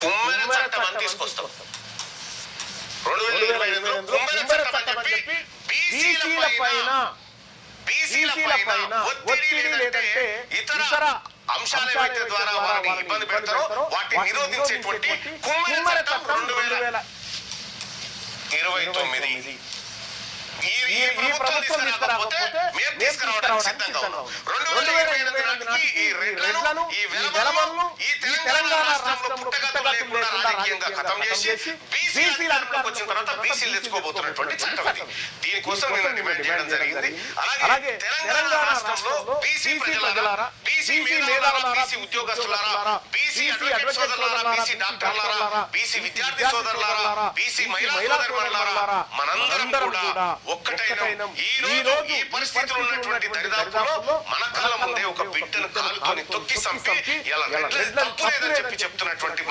కుమ్మెర చట్టం అని తీసుకొస్తాం. 2028లో కుమ్మెర చట్టం అని చెప్పి బీసీల పైన ఒత్తిడి లేదంటే ఇతర అంశాల ద్వారా వారిని ఇబ్బంది పెడతారో వాటిని నిరోధించేటువంటి కుమ్మెర చట్టం 2029 ఈ ప్రభుత్వం తీసుకురాకపోతే మేము తీసుకురావడానికి సిద్ధంగా ఉన్నాం. 2028 నాటికి ఈ రెడ్లను, ఈ వెలమలను ఈ తెలంగాణ రాష్ట్రంలో పుట్టగతులు లేకుండా రాజకీయంగా ఖతం చేసి బీసీల అధికారంలోకి వచ్చిన తర్వాత బీసీలు తెచ్చుకోబోతున్నటువంటి చట్టం ఇది. దీనికోసం నేను డిమాండ్ చేయడం జరిగింది. అలాగే తెలంగాణ రాష్ట్రంలో బీసీ ప్రజలారా, బీసీ మేధావులారా, బీసీ ఉద్యోగస్తులారా, బీసీ అడ్వకేట్ సోదరులారా, బీసీ డాక్టర్లారా, బీసీ విద్యార్థి సోదరులారా, బీసీ మహిళా సోదరులారా, మనందరం కూడా ఒక్కటైన ఈ రోజు ఈ పరిస్థితిలో ఉన్నటువంటి దరిదాపుల్లో మన కళ్ళ ముందే ఒక బిడ్డను కాలుకొని తొక్కి చంపి ఇలా రెడ్ల తప్పు లేదని చెప్పి చెప్తున్నటువంటి